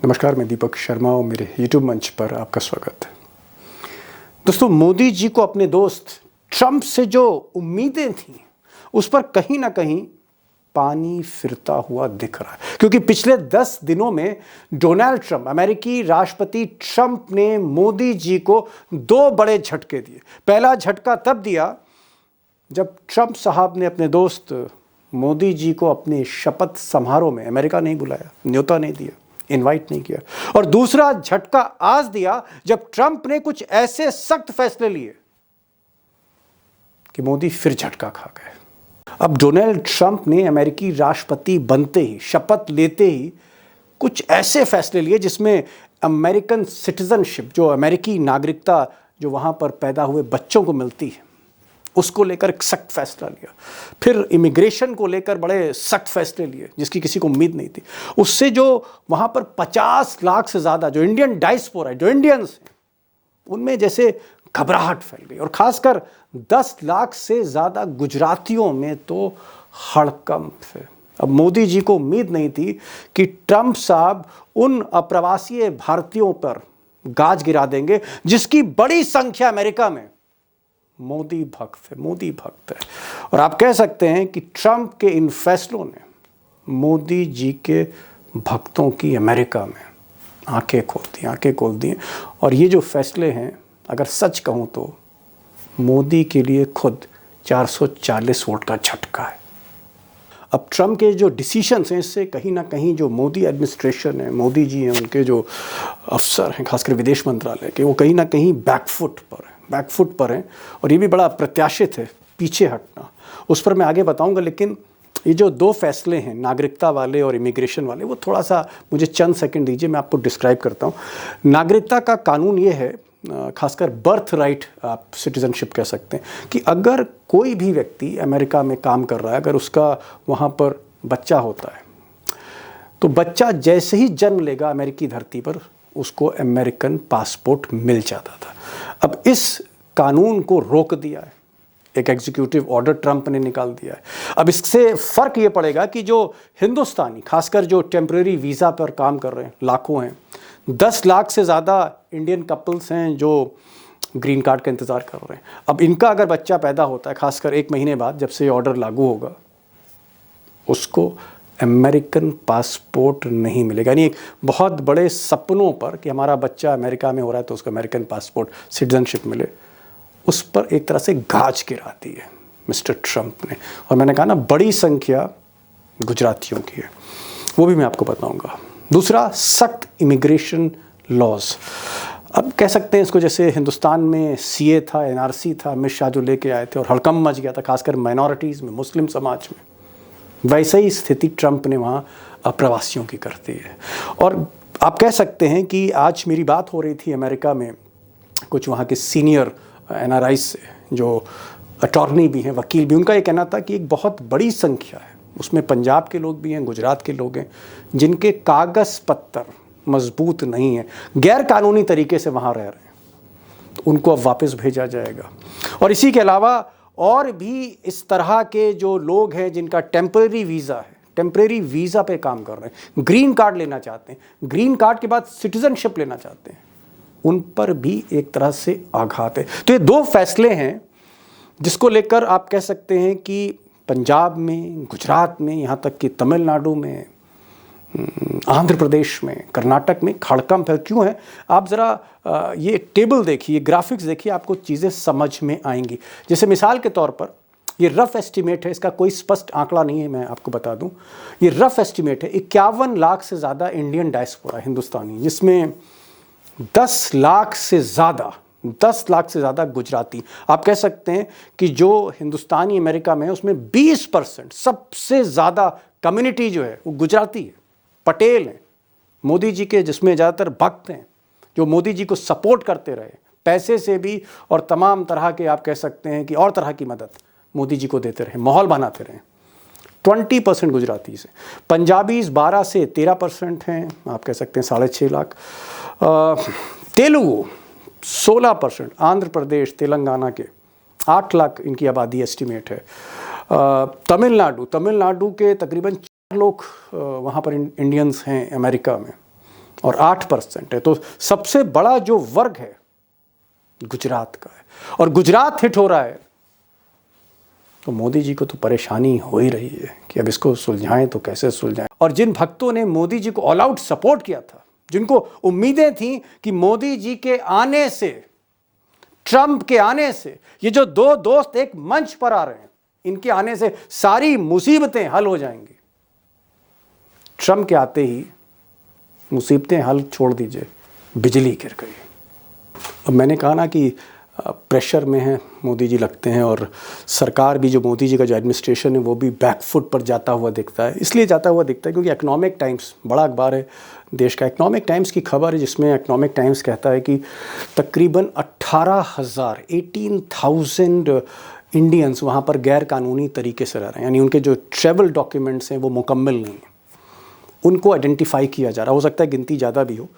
नमस्कार, मैं दीपक शर्मा और मेरे YouTube मंच पर आपका स्वागत है। दोस्तों, मोदी जी को अपने दोस्त ट्रंप से जो उम्मीदें थीं उस पर कहीं ना कहीं पानी फिरता हुआ दिख रहा है, क्योंकि पिछले 10 दिनों में डोनाल्ड ट्रंप, अमेरिकी राष्ट्रपति ट्रंप ने मोदी जी को 2 बड़े झटके दिए। पहला झटका तब दिया जब ट्रंप साहब ने अपने दोस्त मोदी जी को अपने शपथ समारोह में अमेरिका नहीं बुलाया, न्योता नहीं दिया, इनवाइट नहीं किया। और दूसरा झटका आज दिया जब ट्रंप ने कुछ ऐसे सख्त फैसले लिए कि मोदी फिर झटका खा गए। अब डोनाल्ड ट्रंप ने अमेरिकी राष्ट्रपति बनते ही, शपथ लेते ही कुछ ऐसे फैसले लिए जिसमें अमेरिकन सिटीजनशिप, जो अमेरिकी नागरिकता जो वहां पर पैदा हुए बच्चों को मिलती है, उसको लेकर एक सख्त फैसला लिया। फिर इमिग्रेशन को लेकर बड़े सख्त फैसले लिए जिसकी किसी को उम्मीद नहीं थी। उससे जो वहां पर 50 लाख से ज़्यादा जो इंडियन डायस्पोरा है, जो इंडियंस हैं, उनमें जैसे घबराहट फैल गई। और खासकर 10 लाख से ज़्यादा गुजरातियों में तो हड़कंप है। अब मोदी जी को उम्मीद नहीं थी कि ट्रंप साहब उन अप्रवासी भारतीयों पर गाज गिरा देंगे जिसकी बड़ी संख्या अमेरिका में मोदी भक्त है। और आप कह सकते हैं कि ट्रंप के इन फैसलों ने मोदी जी के भक्तों की अमेरिका में आंखें खोल दी। और ये जो फैसले हैं, अगर सच कहूं तो मोदी के लिए खुद 440 वोट का झटका है। अब ट्रंप के जो डिसीशंस हैं, इससे कहीं ना कहीं जो मोदी एडमिनिस्ट्रेशन है, मोदी जी हैं, उनके जो अफसर हैं, खासकर विदेश मंत्रालय के, वो कहीं ना कहीं बैकफुट पर हैं। और ये भी बड़ा प्रत्याशित है पीछे हटना, उस पर मैं आगे बताऊंगा। लेकिन ये जो 2 फैसले हैं, नागरिकता वाले और इमिग्रेशन वाले, वो थोड़ा सा मुझे चंद सेकंड दीजिए, मैं आपको डिस्क्राइब करता हूँ। नागरिकता का कानून ये है, खासकर बर्थ राइट आप सिटीजनशिप कह सकते हैं, कि अगर कोई भी व्यक्ति अमेरिका में काम कर रहा है, अगर उसका वहाँ पर बच्चा होता है, तो बच्चा जैसे ही जन्म लेगा अमेरिकी धरती पर, उसको अमेरिकन पासपोर्ट मिल जाता था। अब इस कानून को रोक दिया है, एक एग्जीक्यूटिव ऑर्डर ट्रंप ने निकाल दिया है। अब इससे फ़र्क ये पड़ेगा कि जो हिंदुस्तानी, खासकर जो टेम्परेरी वीज़ा पर काम कर रहे हैं, लाखों हैं, 10 लाख से ज़्यादा इंडियन कपल्स हैं जो ग्रीन कार्ड का इंतज़ार कर रहे हैं। अब इनका अगर बच्चा पैदा होता है, खासकर 1 महीने बाद जब से ये ऑर्डर लागू होगा, उसको अमेरिकन पासपोर्ट नहीं मिलेगा। यानी एक बहुत बड़े सपनों पर कि हमारा बच्चा अमेरिका में हो रहा है तो उसको अमेरिकन पासपोर्ट, सिटीजनशिप मिले, उस पर एक तरह से गाज गिरा दी है मिस्टर ट्रंप ने। और मैंने कहा ना, बड़ी संख्या गुजरातियों की है, वो भी मैं आपको बताऊंगा। दूसरा, सख्त इमिग्रेशन लॉज। अब कह सकते हैं इसको, जैसे हिंदुस्तान में सीए था, एनआरसी था, अमित शाह जो लेके आए थे और हड़कंप मच गया था, खासकर माइनॉरिटीज़ में, मुस्लिम समाज में, वैसे ही स्थिति ट्रंप ने वहाँ अप्रवासियों की कर दी है। और आप कह सकते हैं कि आज मेरी बात हो रही थी अमेरिका में कुछ वहाँ के सीनियर एनआरआई से, जो अटॉर्नी भी हैं, वकील भी, उनका ये कहना था कि एक बहुत बड़ी संख्या है, उसमें पंजाब के लोग भी हैं, गुजरात के लोग हैं, जिनके कागज़ पत्तर मजबूत नहीं है, गैर कानूनी तरीके से वहाँ रह रहे हैं, तो उनको अब वापस भेजा जाएगा। और इसी के अलावा और भी इस तरह के जो लोग हैं जिनका टेम्परेरी वीज़ा है, टेम्परेरी वीज़ा पे काम कर रहे हैं, ग्रीन कार्ड लेना चाहते हैं, ग्रीन कार्ड के बाद सिटीजनशिप लेना चाहते हैं, उन पर भी एक तरह से आघात है। तो ये 2 फैसले हैं जिसको लेकर आप कह सकते हैं कि पंजाब में, गुजरात में, यहाँ तक कि तमिलनाडु में, आंध्र प्रदेश में, कर्नाटक में हड़कंप है। क्यों है? आप ज़रा ये टेबल देखिए, ग्राफिक्स देखिए, आपको चीज़ें समझ में आएंगी। जैसे मिसाल के तौर पर, ये रफ़ एस्टिमेट है, इसका कोई स्पष्ट आंकड़ा नहीं है, मैं आपको बता दूं, ये रफ़ एस्टिमेट है। 51 लाख से ज़्यादा इंडियन डायस्पोरा, हिंदुस्तानी, जिसमें 10 लाख से ज़्यादा गुजराती। आप कह सकते हैं कि जो हिंदुस्तानी अमेरिका में है उसमें 20% सबसे ज़्यादा कम्युनिटी जो है वो गुजराती है, पटेल हैं, मोदी जी के जिसमें ज़्यादातर भक्त हैं, जो मोदी जी को सपोर्ट करते रहे, पैसे से भी और तमाम तरह के, आप कह सकते हैं कि और तरह की मदद मोदी जी को देते रहे, माहौल बनाते रहे। 20% गुजराती से, पंजाबीज़ 12 से 13% हैं, आप कह सकते हैं 6.5 लाख, तेलुगु 16%, आंध्र प्रदेश, तेलंगाना के 8 लाख इनकी आबादी एस्टिमेट है। तमिलनाडु के तकरीबन 4 लोग वहाँ पर इंडियंस हैं अमेरिका में, और 8% है। तो सबसे बड़ा जो वर्ग है गुजरात का है, और गुजरात हिट हो रहा है, तो मोदी जी को तो परेशानी हो ही रही है कि अब इसको सुलझाएं तो कैसे सुलझाएं। और जिन भक्तों ने मोदी जी को ऑल आउट सपोर्ट किया था, जिनको उम्मीदें थी कि मोदी जी के आने से, ट्रंप के आने से, ये जो दो दोस्त एक मंच पर आ रहे हैं, इनके आने से सारी मुसीबतें हल हो जाएंगी, ट्रंप के आते ही मुसीबतें हल छोड़ दीजिए, बिजली गिर गई। अब मैंने कहा ना कि प्रेशर में है मोदी जी लगते हैं, और सरकार भी, जो मोदी जी का जो एडमिनिस्ट्रेशन है वो भी बैकफुट पर जाता हुआ दिखता है। इसलिए जाता हुआ दिखता है क्योंकि इकोनॉमिक टाइम्स, बड़ा अखबार है देश का, इकोनॉमिक टाइम्स की खबर है जिसमें इकोनॉमिक टाइम्स कहता है कि तकरीबन 18,000 इंडियंस वहाँ पर गैर कानूनी तरीके से रह रहे हैं, यानी उनके जो ट्रैवल डॉक्यूमेंट्स हैं वो मुकम्मल नहीं हैं, उनको आइडेंटिफाई किया जा रहा है। हो सकता है गिनती ज़्यादा भी हो,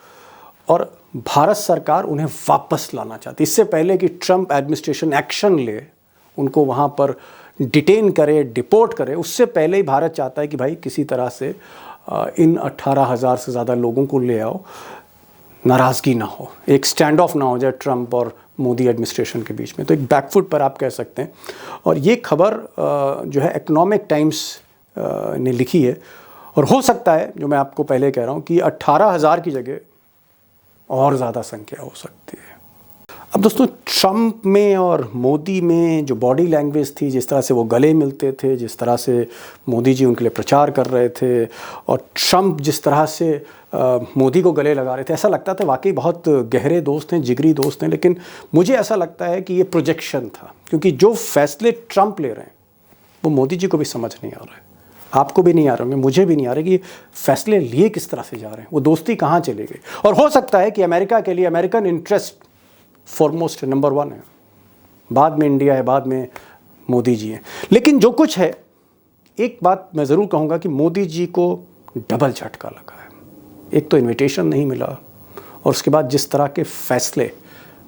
और भारत सरकार उन्हें वापस लाना चाहती है। इससे पहले कि ट्रंप एडमिनिस्ट्रेशन एक्शन ले, उनको वहाँ पर डिटेन करे, डिपोर्ट करे, उससे पहले ही भारत चाहता है कि भाई किसी तरह से इन 18,000 से ज़्यादा लोगों को ले आओ, नाराज़गी ना हो, एक स्टैंड ऑफ ना हो जाए ट्रंप और मोदी एडमिनिस्ट्रेशन के बीच में। तो एक बैकफुट पर आप कह सकते हैं। और ये खबर जो है इकोनॉमिक टाइम्स ने लिखी है, और हो सकता है, जो मैं आपको पहले कह रहा हूँ, कि 18,000 की जगह और ज़्यादा संख्या हो सकती है। अब दोस्तों, ट्रंप में और मोदी में जो बॉडी लैंग्वेज थी, जिस तरह से वो गले मिलते थे, जिस तरह से मोदी जी उनके लिए प्रचार कर रहे थे, और ट्रंप जिस तरह से मोदी को गले लगा रहे थे, ऐसा लगता था वाकई बहुत गहरे दोस्त हैं, जिगरी दोस्त हैं। लेकिन मुझे ऐसा लगता है कि ये प्रोजेक्शन था, क्योंकि जो फैसले ट्रंप ले रहे हैं वो मोदी जी को भी समझ नहीं आ रहा है, आपको भी नहीं आ रहे होंगे, मुझे भी नहीं आ रहे कि फैसले लिए किस तरह से जा रहे हैं, वो दोस्ती कहाँ चली गई। और हो सकता है कि अमेरिका के लिए अमेरिकन इंटरेस्ट फॉरमोस्ट नंबर 1 है, बाद में इंडिया है, बाद में मोदी जी हैं। लेकिन जो कुछ है, एक बात मैं ज़रूर कहूँगा कि मोदी जी को डबल झटका लगा है। एक तो इन्विटेशन नहीं मिला, और उसके बाद जिस तरह के फैसले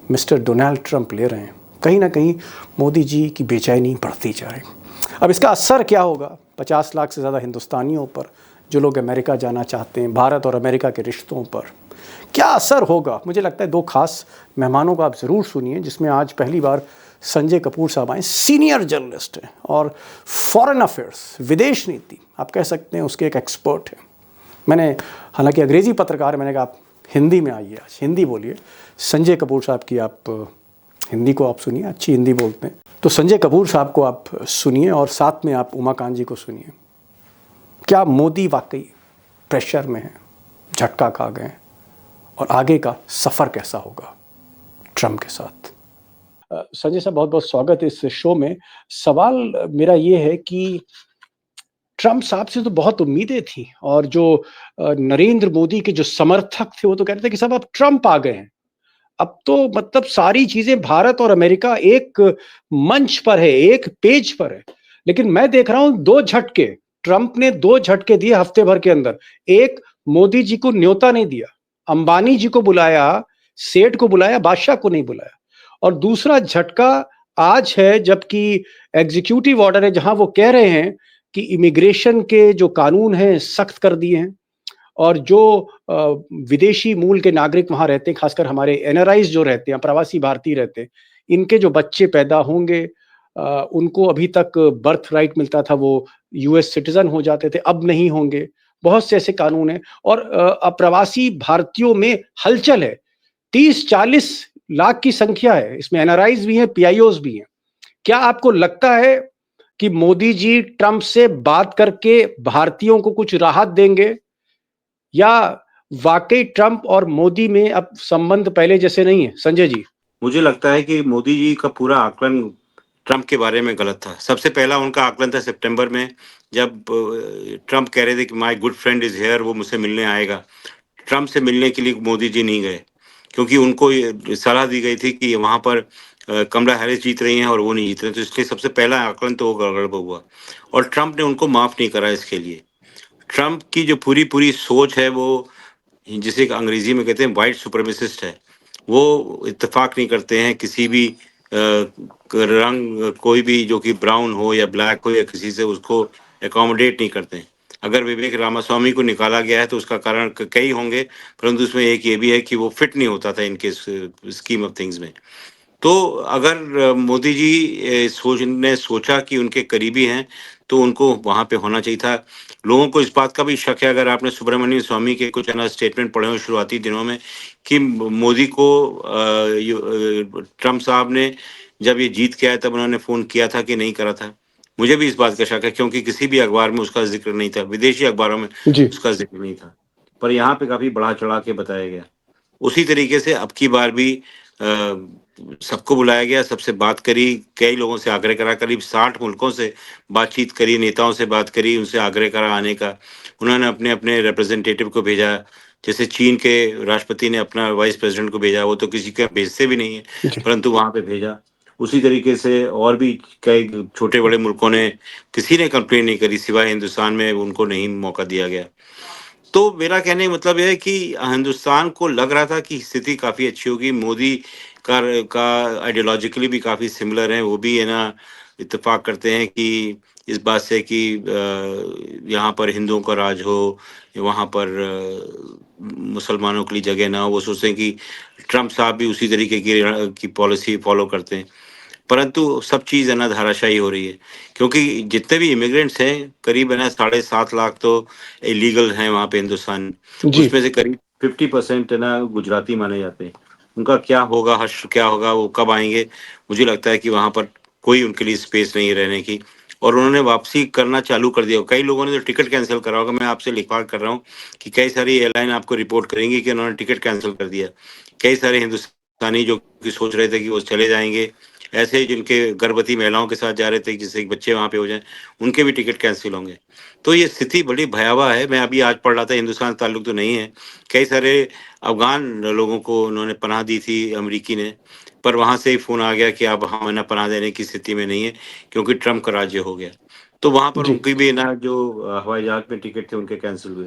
मिस्टर डोनाल्ड ट्रंप ले रहे हैं, कहीं ना कहीं मोदी जी की बेचैनी बढ़ती जा रही। अब इसका असर क्या होगा 50 लाख से ज़्यादा हिंदुस्तानियों पर, जो लोग अमेरिका जाना चाहते हैं, भारत और अमेरिका के रिश्तों पर क्या असर होगा। मुझे लगता है 2 खास मेहमानों को आप ज़रूर सुनिए, जिसमें आज पहली बार संजय कपूर साहब आए, सीनियर जर्नलिस्ट हैं और फॉरेन अफेयर्स, विदेश नीति आप कह सकते हैं उसके एक एक्सपर्ट हैं। मैंने, हालांकि अंग्रेज़ी पत्रकार, मैंने कहा आप हिंदी में आइए, आज हिंदी बोलिए। संजय कपूर साहब की आप हिंदी को आप सुनिए, अच्छी हिंदी बोलते हैं, तो संजय कपूर साहब को आप सुनिए, और साथ में आप उमाकांत जी को सुनिए। क्या मोदी वाकई प्रेशर में है, झटका खा गए, और आगे का सफ़र कैसा होगा ट्रंप के साथ। संजय साहब, बहुत बहुत स्वागत है इस शो में। सवाल मेरा ये है कि ट्रंप साहब से तो बहुत उम्मीदें थी, और जो नरेंद्र मोदी के जो समर्थक थे वो तो कह रहे थे कि साहब अब ट्रंप आ गए हैं, अब तो मतलब सारी चीजें भारत और अमेरिका एक मंच पर है, एक पेज पर है। लेकिन मैं देख रहा हूं 2 झटके, ट्रंप ने 2 झटके दिए हफ्ते भर के अंदर। एक, मोदी जी को न्योता नहीं दिया, अंबानी जी को बुलाया, सेठ को बुलाया, बादशाह को नहीं बुलाया। और दूसरा झटका आज है, जबकि एग्जीक्यूटिव ऑर्डर है जहां वो कह रहे हैं कि इमिग्रेशन के जो कानून हैं सख्त कर दिए हैं, और जो विदेशी मूल के नागरिक वहां रहते हैं, खासकर हमारे एनआरआईज जो रहते हैं, प्रवासी भारतीय रहते हैं, इनके जो बच्चे पैदा होंगे, उनको अभी तक बर्थ राइट मिलता था, वो यूएस सिटीजन हो जाते थे, अब नहीं होंगे। बहुत से ऐसे कानून हैं, और अप्रवासी भारतीयों में हलचल है। 30-40 लाख की संख्या है, इसमें एनआरआईज भी हैं, पीआईओज भी हैं। क्या आपको लगता है कि मोदी जी ट्रंप से बात करके भारतीयों को कुछ राहत देंगे, या वाकई ट्रंप और मोदी में अब संबंध पहले जैसे नहीं है? संजय जी। मुझे लगता है कि मोदी जी का पूरा आकलन ट्रंप के बारे में गलत था। सबसे पहला उनका आकलन था सितंबर में, जब ट्रंप कह रहे थे कि my good friend is here, वो मुझसे मिलने आएगा। ट्रंप से मिलने के लिए मोदी जी नहीं गए, क्योंकि उनको ये सलाह दी गई थी कि वहां पर कमला हैरिस जीत रही हैं और वो नहीं जीत रहे, तो इसलिए सबसे पहला आकलन तो वो गड़बड़ हुआ, और ट्रंप ने उनको माफ नहीं करा इसके लिए। ट्रंप की जो पूरी पूरी सोच है, वो जिसे अंग्रेजी में कहते हैं वाइट सुपरमेसिस्ट है। वो इत्तेफाक नहीं करते हैं किसी भी रंग, कोई भी जो कि ब्राउन हो या ब्लैक हो या किसी से, उसको एकोमोडेट नहीं करते हैं। अगर विवेक रामास्वामी को निकाला गया है तो उसका कारण कई होंगे, परंतु उसमें एक ये भी है कि वो फिट नहीं होता था इनके स्कीम ऑफ थिंग्स में। तो अगर मोदी जी सोचा कि उनके करीबी हैं, तो उनको वहाँ पे होना चाहिए था। लोगों को इस बात का भी शक है, अगर आपने सुब्रमण्यम स्वामी के कुछ स्टेटमेंट पढ़े हों शुरुआती दिनों में, कि मोदी को ट्रम्प साहब ने जब ये जीत के आए तब उन्होंने फ़ोन किया था कि नहीं करा था? मुझे भी इस बात का शक है, क्योंकि किसी भी अखबार में उसका ज़िक्र नहीं था, विदेशी अखबारों में जी, उसका ज़िक्र नहीं था। पर यहाँ पे काफ़ी बढ़ा-चढ़ा के बताया गया। उसी तरीके से अब की बार भी सबको बुलाया गया, सबसे बात करी, कई लोगों से आग्रह करा, करीब 60 मुल्कों से बातचीत करी, नेताओं से बात करी, उनसे आग्रह करा आने का। उन्होंने अपने-अपने रिप्रेजेंटेटिव को भेजा, जैसे चीन के राष्ट्रपति ने अपना वाइस प्रेज़िडेंट को भेजा, वो तो किसी का भेजते भी नहीं हैं, जी, परंतु वहाँ पे भेजा। उसी तरीके से और भी कई छोटे-बड़े मुल्कों ने, किसी ने कंप्लेंट नहीं करी, सिवाय हिंदुस्तान में उनको नहीं मौका दिया गया। तो मेरा कहने का मतलब ये है कि हिंदुस्तान को लग रहा था कि स्थिति काफ़ी अच्छी होगी। मोदी का आइडियोलॉजिकली भी काफ़ी सिमिलर हैं। वो भी है ना इत्तेफ़ाक करते हैं कि इस बात से कि यहाँ पर हिंदुओं का राज हो, वहाँ पर मुसलमानों के लिए जगह ना हो। वो सोचते हैं कि ट्रम्प साहब भी उसी तरीके की पॉलिसी फ़ॉलो करते हैं। परंतु सब चीज़ है ना धाराशायी हो रही है, क्योंकि जितने भी इमिग्रेंट्स हैं, करीब है ना 7.5 लाख तो इलीगल हैं वहाँ पे हिंदुस्तान। जी, उसमें से करीब 50% है ना गुजराती माने जाते हैं। उनका क्या होगा, हश्र क्या होगा, वो कब आएँगे? मुझे लगता है कि वहाँ पर कोई उनके लिए स्पेस नहीं है रहने की, और उन्होंने वापसी करना चालू कर दिया। कई लोगों ने तो टिकट कैंसल करा होगा। मैं आपसे लिखा कर रहा हूँ कि कई सारी एयरलाइन आपको रिपोर्ट करेंगी कि उन्होंने टिकट कैंसल कर दिया। कई सारे हिंदुस्तानी जो कि सोच रहे थे कि वो चले जाएँगे, ऐसे ही जिनके गर्भवती महिलाओं के साथ जा रहे थे, जिससे बच्चे वहाँ पे हो जाएँ, उनके भी टिकट कैंसल होंगे। तो ये स्थिति बड़ी भयावह है। मैं अभी आज पढ़ रहा था, हिंदुस्तान से ताल्लुक तो नहीं है। कई सारे अफ़गान लोगों को उन्होंने पनाह दी थी अमेरिकी ने, पर वहाँ से ही फ़ोन आ गया कि अब हम है ना पनाह देने की स्थिति में नहीं है, क्योंकि ट्रम्प का राज्य हो गया। तो वहाँ पर जी। उनकी भी ना जो हवाई जहाज़ में टिकट थे उनके कैंसल हुए।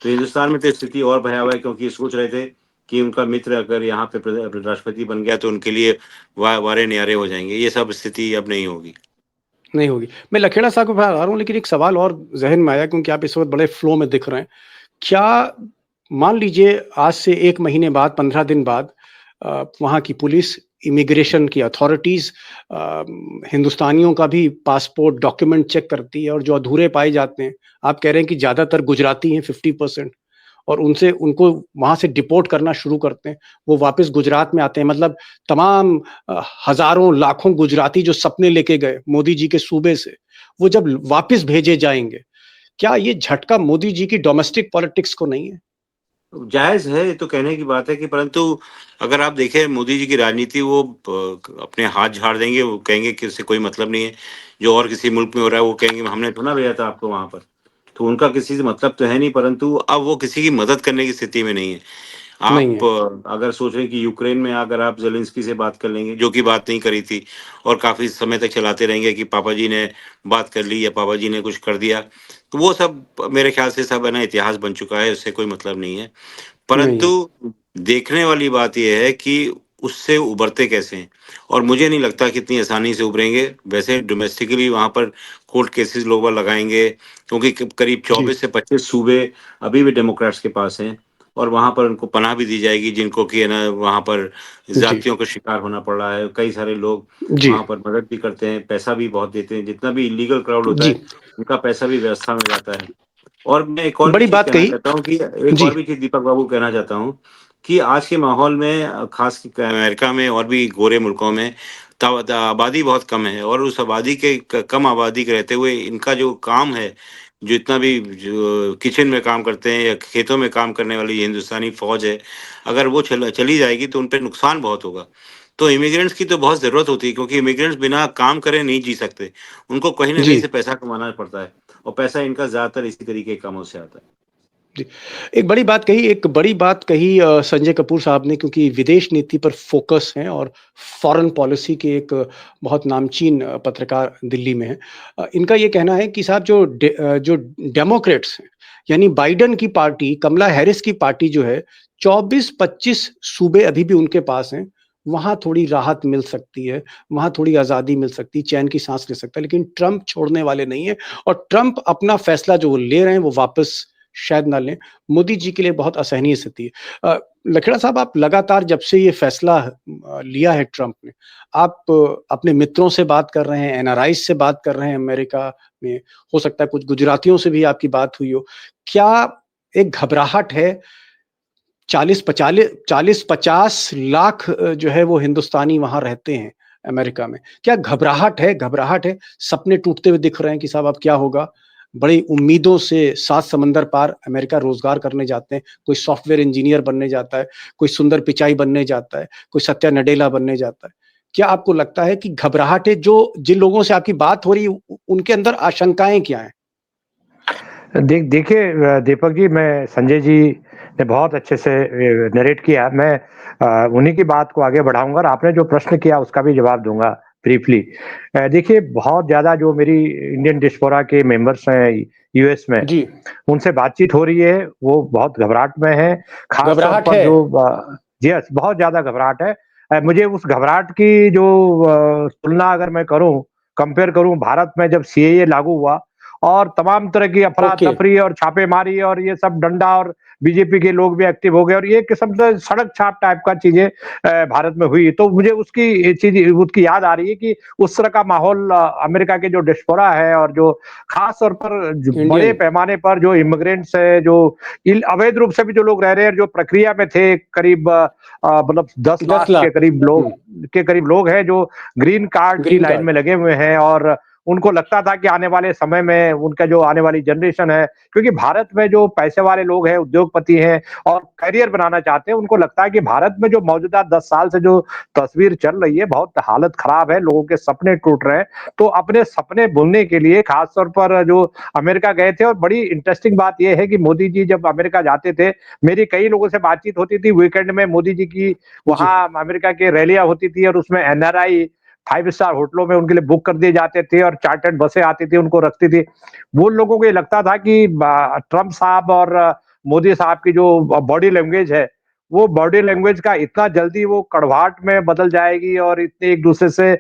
तो हिंदुस्तान में तो स्थिति और भयावह है, क्योंकि सोच रहे थे कि उनका मित्र अगर यहाँ पे राष्ट्रपति बन गया तो उनके लिए वारे न्यारे हो जाएँगे। ये सब स्थिति अब नहीं होगी। नहीं होगी। मैं लखेड़ा साहब के पास आ रहा हूँ, लेकिन एक सवाल और ज़हन में आया क्योंकि आप इस वक़्त बड़े फ्लो में दिख रहे हैं। क्या मान लीजिए आज से 1 महीने बाद, 15 दिन बाद वहाँ की पुलिस, इमिग्रेशन की अथॉरिटीज़ हिंदुस्तानियों का भी पासपोर्ट, डॉक्यूमेंट चेक करती है और जो अधूरे पाए जाते हैं, आप कह रहे हैं कि ज़्यादातर गुजराती हैं 50% और उनसे उनको वहाँ से डिपोर्ट करना शुरू करते हैं। वो वापस गुजरात में आते हैं मतलब तमाम हज़ारों, लाखों गुजराती जो सपने लेके गए मोदी जी के सूबे से, वो जब वापस भेजे जाएँगे, क्या ये झटका मोदी जी की डोमेस्टिक पॉलिटिक्स को नहीं है? जायज़ है, ये तो कहने की बात है कि, परंतु अगर आप देखें मोदी जी की राजनीति, वो अपने हाथ झाड़ देंगे, वो कहेंगे कि उससे कोई मतलब नहीं है। जो और किसी मुल्क में हो रहा है, वो कहेंगे हमने थोड़ा ना भेजा था आपको वहाँ पर। तो उनका किसी से मतलब तो है नहीं, परंतु अब वो किसी की मदद करने की स्थिति में नहीं है। नहीं आप है। अगर सोच रहे हैं कि यूक्रेन में अगर आप ज़ेलेंस्की से बात कर लेंगे, जो कि बात नहीं करी थी, और काफ़ी समय तक चलाते रहेंगे कि पापा जी ने बात कर ली या पापा जी ने कुछ कर दिया, तो वो सब मेरे ख़्याल से सब है ना इतिहास बन चुका है, उससे कोई मतलब नहीं है। नहीं है। परंतु देखने वाली बात ये है कि उससे उभरते कैसे हैं, और मुझे नहीं लगता कि इतनी आसानी से उभरेंगे। वैसे डोमेस्टिकली वहाँ पर कोर्ट केसेस लोग बाग लगाएँगे, क्योंकि करीब जी, 24 से 25 सूबे अभी भी डेमोक्रेट्स के पास हैं, और वहाँ पर उनको पनाह भी दी जाएगी, जिनको कि है ना वहाँ पर जी, ज़्यादतियों का शिकार होना पड़ रहा है। कई सारे लोग जी, वहाँ पर मदद भी करते हैं, पैसा भी बहुत देते हैं। जितना भी इल्लीगल क्राउड होता जी। है, उनका पैसा भी व्यवस्था में जाता है। और मैं एक और भी बड़ी चीज़ बात कहना कही। चाहता हूँ कि एक जी, और भी चीज़ दीपक बाबू कहना चाहता हूँ कि आज के माहौल में ख़ास अमेरिका में और भी गोरे मुल्कों में आबादी बहुत कम है, और उस आबादी के कम आबादी के रहते हुए इनका जो काम है, जो इतना भी जो किचन में काम करते हैं या खेतों में काम करने वाली हिंदुस्तानी फ़ौज है, अगर वो चली जाएगी तो उन पे नुकसान बहुत होगा। तो इमिग्रेंट्स की तो बहुत ज़रूरत होती है, क्योंकि इमिग्रेंट्स बिना काम करे नहीं जी सकते। उनको कहीं न कहीं जी, से पैसा कमाना पड़ता है, और पैसा इनका ज़्यादातर इसी तरीके के कामों से आता है। जी। एक बड़ी बात कही संजय कपूर साहब ने क्योंकि विदेश नीति पर फ़ोकस है और फ़ॉरेन पॉलिसी के एक बहुत नामचीन पत्रकार दिल्ली में हैं। इनका ये कहना है कि साहब जो डेमोक्रेट्स हैं, यानी बाइडेन की पार्टी, कमला हैरिस की पार्टी जो है, 24-25 सूबे अभी भी उनके पास हैं। वहाँ थोड़ी राहत मिल सकती है, वहाँ थोड़ी आज़ादी मिल सकती है, चैन की साँस ले सकता है, लेकिन ट्रंप छोड़ने वाले नहीं हैं और ट्रंप अपना फैसला जो वो ले रहे हैं, वो वापस शायद ना लें। मोदी जी के लिए बहुत असहनीय स्थिति है। लखेड़ा साहब, आप लगातार जब से ये फैसला लिया है ट्रंप ने, आप अपने मित्रों से बात कर रहे हैं, एनआरआईज़ से बात कर रहे हैं अमेरिका में, हो सकता है कुछ गुजरातियों से भी आपकी बात हुई हो। क्या एक घबराहट है 40-50 लाख जो है वो हिंदुस्तानी वहाँ रहते हैं अमेरिका में। क्या घबराहट है? घबराहट है, सपने टूटते हुए दिख रहे हैं कि साहब अब क्या होगा? बड़ी उम्मीदों से 7 समंदर पार अमेरिका रोज़गार करने जाते हैं, कोई सॉफ्टवेयर इंजीनियर बनने जाता है, कोई सुंदर पिचाई बनने जाता है, कोई सत्या नडेला बनने जाता है। क्या आपको लगता है कि घबराहट है जो जिन लोगों से आपकी बात हो रही है उनके अंदर आशंकाएँ क्या हैं? देखिए दीपक जी, मैं संजय जी ने बहुत अच्छे से नरेट किया। मैं उन्हीं की बात को आगे बढ़ाऊँगा और आपने जो प्रश्न किया उसका भी जवाब दूँगा ब्रीफली। देखिए, बहुत ज़्यादा जो मेरी इंडियन डियास्पोरा के मेंबर्स हैं यूएस में, जी, उनसे बातचीत हो रही है, वो बहुत घबराहट में हैं। ख़ास तौर घबराहट पर है। जो यस, बहुत ज़्यादा घबराहट है। मुझे उस घबराहट की जो तुलना अगर मैं करूँ, कंपेयर करूँ भारत में जब सीएए लागू हुआ और तमाम तरह की ओके, अफरा-तफरी और छापेमारी और ये सब डंडा और बीजेपी के लोग भी एक्टिव हो गए और ये किस्म से सड़क छाप टाइप का चीज़ें भारत में हुई। तो मुझे उसकी ये चीज़ उसकी याद आ रही है कि उस तरह का माहौल अमेरिका के जो डियास्पोरा है और जो खास तौर पर जो बड़े इंडियन पैमाने पर जो इमिग्रेंट्स हैं, जो अवैध रूप से भी जो लोग रह रहे हैं, जो प्रक्रिया में थे, करीब मतलब 10 10 लाख लाख। हुँ, के करीब लोग हैं जो ग्रीन कार्ड की ग्रीन लाइन कार्ड। में लगे हुए हैं और उनको लगता था कि आने वाले समय में उनका जो आने वाली जनरेशन है, क्योंकि भारत में जो पैसे वाले लोग हैं, उद्योगपति हैं और करियर बनाना चाहते हैं, उनको लगता है कि भारत में जो मौजूदा 10 साल से जो तस्वीर चल रही है, बहुत हालत खराब है, लोगों के सपने टूट रहे हैं। तो अपने सपने बुनने के लिए खास तौर पर जो अमेरिका गए थे और बड़ी इंटरेस्टिंग बात ये है कि मोदी जी जब अमेरिका जाते थे, मेरी कई लोगों से बातचीत होती थी वीकेंड में मोदी जी की जी, वहाँ अमेरिका की रैलियाँ होती थी और उसमें एनआरआई 5 स्टार होटलों में उनके लिए बुक कर दिए जाते थे और चार्टर्ड बसें आती थी, उनको रखती थी। वो लोगों को ये लगता था कि ट्रम्प साहब और मोदी साहब की जो बॉडी लैंग्वेज है, वो बॉडी लैंग्वेज का इतना जल्दी वो कड़वाहट में बदल जाएगी और इतने एक-दूसरे से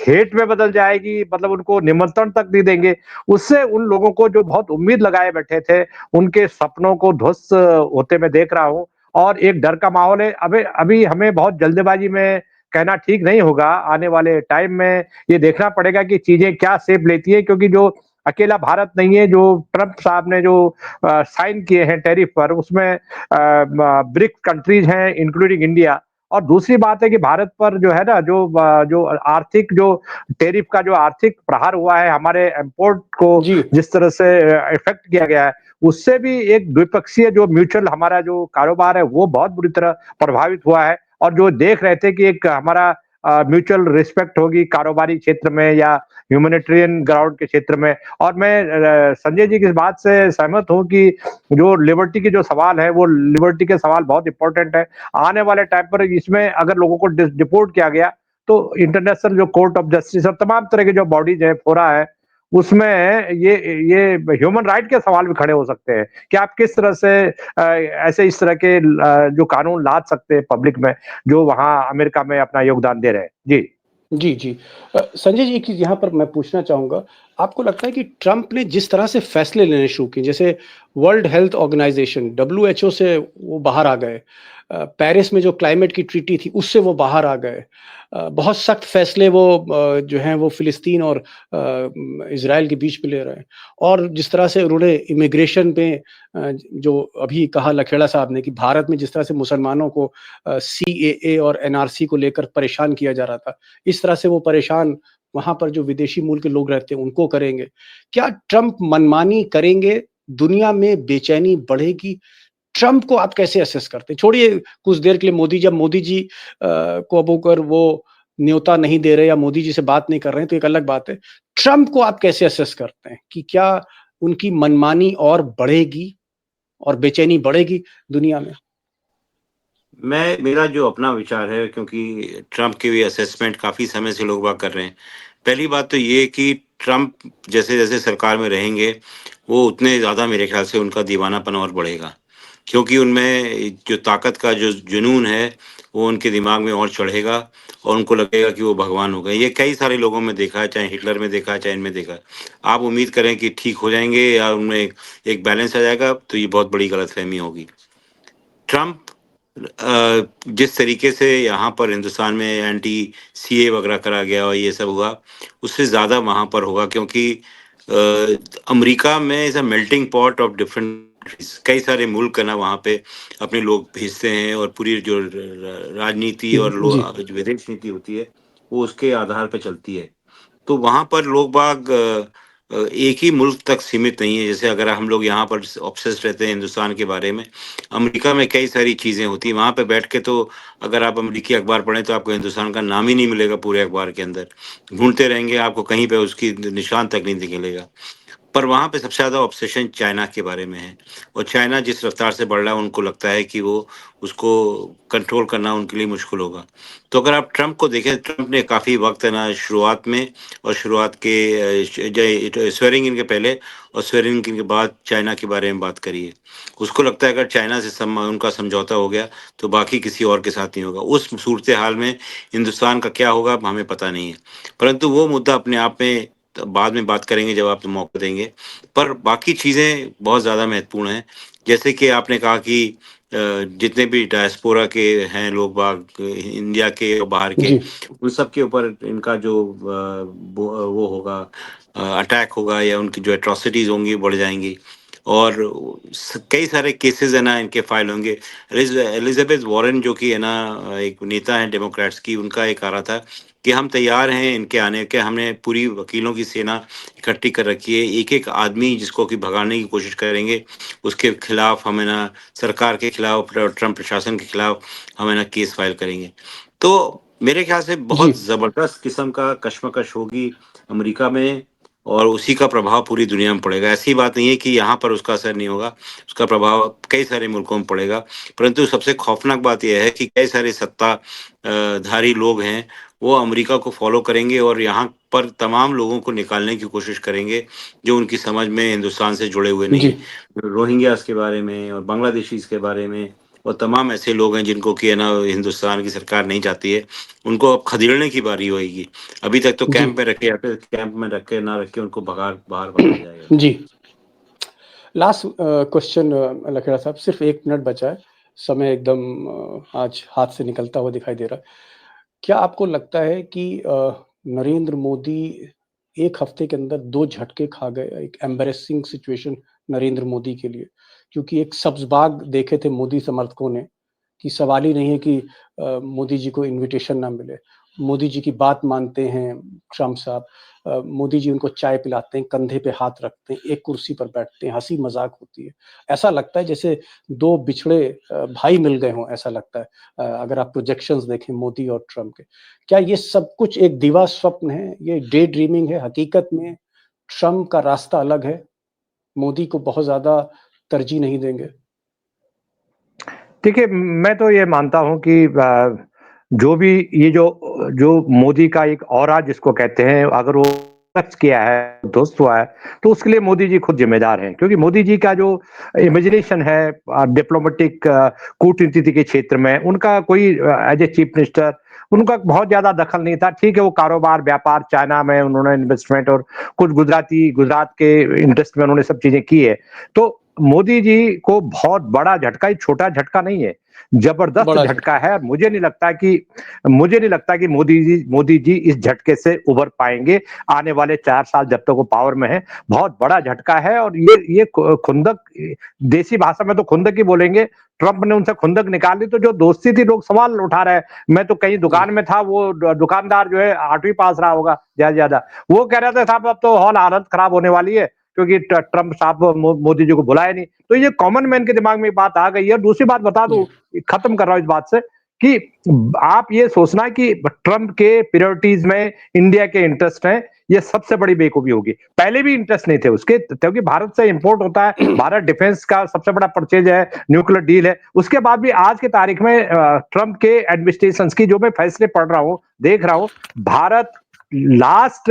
हेट में बदल जाएगी, मतलब उनको निमंत्रण तक नहीं देंगे। उससे उन लोगों को जो बहुत उम्मीद लगाए बैठे थे, उनके सपनों को ध्वस्त होते मैं देख रहा हूँ और एक डर का माहौल है। अभी अभी हमें बहुत जल्दबाजी में कहना ठीक नहीं होगा। आने वाले टाइम में ये देखना पड़ेगा कि चीज़ें क्या शेप लेती हैं क्योंकि जो अकेला भारत नहीं है, जो ट्रम्प साहब ने जो साइन किए हैं टैरिफ पर उसमें ब्रिक्स कंट्रीज़ हैं इंक्लूडिंग इंडिया और दूसरी बात है कि भारत पर जो है ना जो आर्थिक जो टैरिफ का जो आर्थिक प्रहार हुआ है, हमारे इम्पोर्ट को जी, जिस तरह से इफ़ेक्ट किया गया है, उससे भी एक द्विपक्षीय जो म्यूचुअल हमारा जो कारोबार है, वो बहुत बुरी तरह प्रभावित हुआ है। और जो देख रहे थे कि एक हमारा म्यूचुअल रिस्पेक्ट होगी कारोबारी क्षेत्र में या ह्यूमैनिटेरियन ग्राउंड के क्षेत्र में और मैं संजय जी की इस बात से सहमत हूँ कि जो लिबर्टी के जो सवाल है वो लिबर्टी के सवाल बहुत इंपॉर्टेंट है। आने वाले टाइम पर इसमें अगर लोगों को डिपोर्ट किया गया तो इंटरनेशनल जो कोर्ट ऑफ जस्टिस और तमाम तरह के जो बॉडीज है फोरा है उसमें ये ह्यूमन राइट के सवाल भी खड़े हो सकते हैं कि आप किस तरह से ऐसे इस तरह के जो कानून ला सकते हैं पब्लिक में जो वहाँ अमेरिका में अपना योगदान दे रहे हैं। जी। जी, जी। संजय जी, एक चीज़ यहाँ पर मैं पूछना चाहूँगा, आपको लगता है कि ट्रंप ने जिस तरह से फैसले लेने शुरू किए, जैसे वर्ल्ड हेल्थ ऑर्गेनाइज़ेशन डब्ल्यूएचओ से वो बाहर आ गए, पेरिस में जो क्लाइमेट की ट्रीटी थी, उससे वो बाहर आ गए। बहुत सख्त फैसले वो जो हैं वो फ़िलिस्तीन और इज़राइल के बीच में ले रहे हैं और जिस तरह से उन्होंने इमिग्रेशन पे जो अभी कहा लखेड़ा साहब ने कि भारत में जिस तरह से मुसलमानों को सीएए और एनआरसी को लेकर परेशान किया जा रहा था, इस तरह से वो परेशान वहाँ पर जो विदेशी मूल के लोग रहते हैं उनको करेंगे। क्या ट्रंप मनमानी करेंगे? दुनिया में बेचैनी बढ़ेगी? ट्रंप को आप कैसे असेस करते हैं? छोड़िए कुछ देर के लिए मोदी जी को अब अगर वो न्योता नहीं दे रहे या मोदी जी से बात नहीं कर रहे हैं तो एक अलग बात है। ट्रंप को आप कैसे असेस करते हैं कि क्या उनकी मनमानी और बढ़ेगी और बेचैनी बढ़ेगी दुनिया में? मैं मेरा जो अपना विचार है क्योंकि ट्रम्प की भी असेसमेंट काफ़ी समय से लोग बाग कर रहे हैं। पहली बात तो ये कि ट्रम्प जैसे-जैसे सरकार में रहेंगे, वो उतने ज़्यादा मेरे ख़्याल से उनका दीवानापन और बढ़ेगा। क्योंकि उनमें जो ताकत का जो जुनून है वो उनके दिमाग में और चढ़ेगा और उनको लगेगा कि वो भगवान हो गए। ये कई सारे लोगों में देखा है, चाहे हिटलर में देखा है, चाहे इनमें देखा है। आप उम्मीद करें कि ठीक हो जाएंगे या उनमें एक बैलेंस आ जाएगा, तो ये बहुत बड़ी गलतफहमी होगी। ट्रम्प जिस तरीके से यहाँ पर हिंदुस्तान में एंटी सीए वगैरह करा गया और ये सब हुआ, उससे ज़्यादा वहाँ पर होगा, क्योंकि अमेरिका में is a melting pot of different countries. कई सारे मुल्क है ना वहाँ पे अपने लोग भेजते हैं, और पूरी जो राजनीति और जी जो विदेश नीति होती है वो उसके आधार पे चलती है। तो वहाँ पर लोग बाग एक ही मुल्क तक सीमित नहीं है। जैसे अगर हम लोग यहाँ पर ऑब्सेस्ड रहते हैं हिंदुस्तान के बारे में, अमेरिका में कई सारी चीज़ें होती हैं। वहाँ पे बैठ के तो अगर आप अमेरिकी अखबार पढ़ें तो आपको हिंदुस्तान का नाम ही नहीं मिलेगा पूरे अखबार के अंदर। ढूँढते रहेंगे, आपको कहीं पे उसकी निशान तक नहीं दिखेगा। पर वहाँ पे सबसे ज़्यादा ऑब्सेशन चाइना के बारे में है, और चाइना जिस रफ्तार से बढ़ रहा है, उनको लगता है कि वो उसको कंट्रोल करना उनके लिए मुश्किल होगा। तो अगर आप ट्रम्प को देखें, ट्रम्प ने काफ़ी वक़्त है ना शुरुआत में और शुरुआत के स्वेरिंग इन के पहले और स्वेरिंग इन के बाद चाइना के बारे में बात करी है। उसको लगता है अगर चाइना से उनका समझौता हो गया तो बाकी किसी और के साथ नहीं होगा। उस सूरत हाल में हिंदुस्तान का क्या होगा हमें पता नहीं है, परंतु वो मुद्दा अपने आप में बाद में बात करेंगे जब आप मौका देंगे। पर बाकी चीज़ें बहुत ज़्यादा महत्वपूर्ण हैं। जैसे कि आपने कहा कि जितने भी डायस्पोरा के हैं लोग बाग, इंडिया के और बाहर के, जी उन सब के ऊपर इनका जो वो होगा, अटैक होगा, या उनकी जो एट्रॉसिटीज़ होंगी बढ़ जाएँगी, और कई सारे केसेस है ना इनके फाइल होंगे। एलिजाबेथ वॉरेन जो कि है ना एक नेता है डेमोक्रेट्स की, उनका एक आ रहा था कि हम तैयार हैं इनके आने के, हमने पूरी वकीलों की सेना इकट्ठी कर रखी है, एक एक आदमी जिसको कि भगाने की कोशिश करेंगे उसके खिलाफ हम है ना, सरकार के खिलाफ, ट्रम्प प्रशासन के खिलाफ हम है ना केस फाइल करेंगे। तो मेरे ख्याल से जी बहुत जबरदस्त किस्म का कश्मकश होगी अमेरिका में, और उसी का प्रभाव पूरी दुनिया में पड़ेगा। ऐसी बात नहीं है कि यहाँ पर उसका असर नहीं होगा, उसका प्रभाव कई सारे मुल्कों में पड़ेगा। परंतु सबसे खौफनाक बात यह है कि कई सारे सत्ता धारी लोग हैं, वो अमेरिका को फॉलो करेंगे और यहाँ पर तमाम लोगों को निकालने की कोशिश करेंगे जो उनकी समझ में हिंदुस्तान से जुड़े हुए नहीं जी हैं। रोहिंग्यास के बारे में और बांग्लादेशीज के बारे में, और तमाम ऐसे लोग हैं जिनको कि है ना हिंदुस्तान की सरकार नहीं चाहती है, उनको अब खदेड़ने की बारी होएगी। अभी तक तो जी कैंप में रखे, या फिर कैंप में रख के ना रख के उनको बाहर भगाया जाएगा। जी लास्ट क्वेश्चन लखेड़ा साहब, सिर्फ 1 मिनट बचा है, समय एकदम आज हाथ से निकलता हुआ दिखाई दे रहा है। क्या आपको लगता है कि नरेंद्र मोदी 1 हफ्ते के अंदर 2 झटके खा गए, एक एम्बैरेसिंग सिचुएशन नरेंद्र मोदी के लिए? क्योंकि एक सब्ज बाग देखे थे मोदी समर्थकों ने कि सवाल ही नहीं है कि मोदी जी को इन्विटेशन ना मिले। मोदी जी की बात मानते हैं ट्रम्प साहब, मोदी जी उनको चाय पिलाते हैं, कंधे पे हाथ रखते हैं, एक कुर्सी पर बैठते हैं, हँसी-मज़ाक होती है। ऐसा लगता है जैसे 2 बिछड़े भाई मिल गए हों, ऐसा लगता है। अगर आप प्रोजेक्शंस देखें मोदी और ट्रम्प के। क्या ये सब कुछ एक दीवा स्वप्न है? ये डे ड्रीमिंग है? हकीकत में ट्रम्प का रास्ता अलग है, मोदी को बहुत ज़्यादा तरजीह नहीं देंगे? देखिए, मैं तो ये मानता हूँ कि जो भी ये जो जो मोदी का एक ऑरा जिसको कहते हैं, अगर वो टच किया है, ध्वस्त हुआ है, तो उसके लिए मोदी जी खुद ज़िम्मेदार हैं। क्योंकि मोदी जी का जो इमेजिनेशन है डिप्लोमेटिक कूटनीति के क्षेत्र में, उनका कोई एज़ ए चीफ मिनिस्टर उनका बहुत ज़्यादा दखल नहीं था। ठीक है, वो कारोबार, व्यापार, चाइना में उन्होंने इन्वेस्टमेंट और कुछ गुजरात के इंटरेस्ट में उन्होंने सब चीज़ें की है। तो मोदी जी को बहुत बड़ा झटका, ये छोटा झटका नहीं है, जबरदस्त बड़ा झटका झटका। है। और मुझे नहीं लगता कि मोदी जी इस झटके से उभर पाएँगे आने वाले 4 साल जब तक वो पावर में हैं। बहुत बड़ा झटका है और ये खुंदक, देसी भाषा में तो खुंदक ही बोलेंगे। ट्रम्प ने उनसे खुंदक निकाल ली, तो जो दोस्ती थी, लोग सवाल उठा रहे हैं। मैं तो कहीं जी, दुकान में था, वो दुकानदार जो है 8वीं पास रहा होगा ज़्यादा से ज़्यादा। वो कह रहा था साहब अब तो हालत खराब होने वाली है, क्योंकि ट्रम्प साहब मोदी जी को बुलाया नहीं। तो ये कॉमन मैन के दिमाग में बात आ गई है। दूसरी बात बता दूं, जी, खत्म कर रहा हूं इस बात से, कि आप ये सोचना कि ट्रम्प के प्रायोरिटीज में इंडिया के इंटरेस्ट हैं, ये सबसे बड़ी बेवकूफी होगी। पहले भी इंटरेस्ट नहीं थे उसके, क्योंकि भारत से इंपोर्ट होता है, भारत डिफेंस का सबसे बड़ा परचेज है, न्यूक्लियर डील है। उसके बाद भी आज की तारीख में ट्रम्प के एडमिनिस्ट्रेशन की जो मैं फैसले पढ़ रहा हूं, देख रहा हूं, भारत लास्ट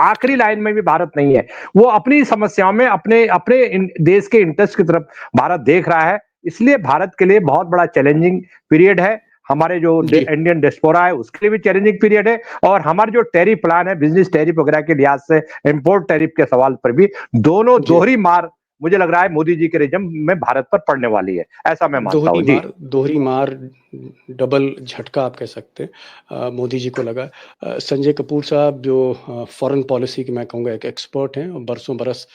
आखिरी लाइन में भी भारत नहीं है। वो अपनी समस्याओं में अपने अपने देश के इंटरेस्ट की तरफ भारत देख रहा है। इसलिए भारत के लिए बहुत बड़ा चैलेंजिंग पीरियड है। हमारे जो जी इंडियन डिस्पोरा है उसके लिए भी चैलेंजिंग पीरियड है, और हमारे जो टैरिफ प्लान है, बिजनेस टैरिफ वगैरह के लिहाज से, इंपोर्ट टैरिफ के सवाल पर भी दोनों जी दोहरी मार मुझे लग रहा है मोदी जी के रिजम में भारत पर पड़ने वाली है, ऐसा मैं मानता हूं जी। दोहरी मार, डबल झटका आप कह सकते हैं, मोदी जी को लगा। संजय कपूर साहब जो फॉरेन पॉलिसी के मैं कहूँगा एक एक्सपर्ट हैं और बरसों बरस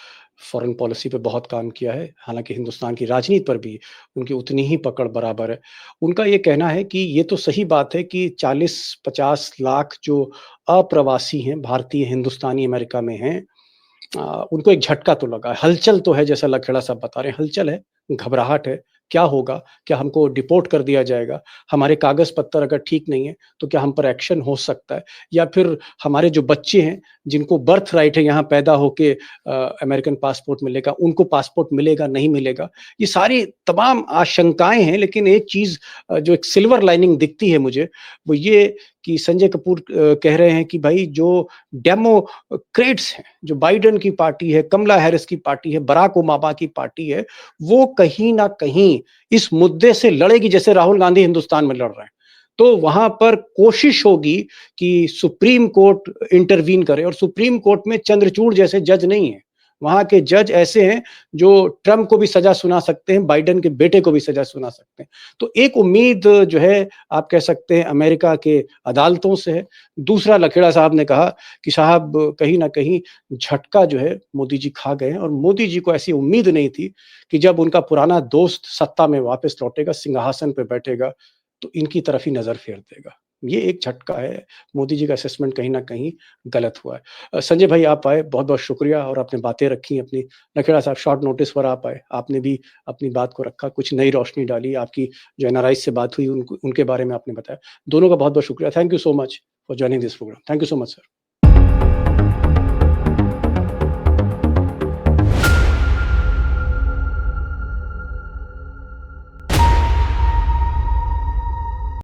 फॉरेन पॉलिसी पे बहुत काम किया है, हालांकि हिंदुस्तान की राजनीति पर भी उनकी उतनी ही पकड़ बराबर है। उनका ये कहना है कि ये तो सही बात है कि 40-50 लाख जो अप्रवासी हैं, भारतीय हिंदुस्तानी अमेरिका में हैं, उनको एक झटका तो लगा है, हलचल तो है, जैसा लखेड़ा साहब बता रहे हैं, हलचल है, घबराहट है, क्या होगा? क्या हमको डिपोर्ट कर दिया जाएगा? हमारे कागज़-पत्तर अगर ठीक नहीं है, तो क्या हम पर एक्शन हो सकता है? या फिर हमारे जो बच्चे हैं, जिनको बर्थ राइट है यहाँ पैदा होके अमेरिकन पासपोर्ट मिलेगा, उनको पासपोर्ट मिलेगा, नहीं मिलेगा? ये सारी तमाम आशंकाएँ हैं, लेकिन एक चीज़ जो एक सिल्वर लाइनिंग दिखती है मुझे, वो ये कि संजय कपूर कह रहे हैं कि भाई जो डेमोक्रेट्स हैं, जो बाइडेन की पार्टी है, कमला हैरिस की पार्टी है, बराक ओबामा की पार्टी है, वो कहीं न कहीं इस मुद्दे से लड़ेगी जैसे राहुल गांधी हिंदुस्तान में लड़ रहे हैं। तो वहाँ पर कोशिश होगी कि सुप्रीम कोर्ट इंटरवीन करे, और सुप्रीम कोर्ट में चंद्रचूड़ जैसे जज नहीं है। वहाँ के जज ऐसे हैं जो ट्रम्प को भी सज़ा सुना सकते हैं, बाइडेन के बेटे को भी सज़ा सुना सकते हैं। तो एक उम्मीद जो है आप कह सकते हैं अमेरिका के अदालतों से है। दूसरा लखेड़ा साहब ने कहा कि साहब कहीं न कहीं झटका जो है मोदी जी खा गए हैं, और मोदी जी को ऐसी उम्मीद नहीं थी कि जब उनका पुराना दोस्त सत्ता में वापस लौटेगा, सिंहासन पे बैठेगा, तो इनकी तरफ ही नज़र फेर देगा। ये एक झटका है, मोदी जी का असेसमेंट कहीं न कहीं गलत हुआ है। संजय भाई आप आए, बहुत-बहुत शुक्रिया, और आपने बातें रखी अपनी। लखेड़ा साहब शॉर्ट नोटिस पर आप आए, आपने भी अपनी बात को रखा, कुछ नई रोशनी डाली, आपकी जो एनआरआई से बात हुई उनको उनके बारे में आपने बताया। दोनों का बहुत-बहुत शुक्रिया। Thank you so much for joining this program. Thank you so much sir.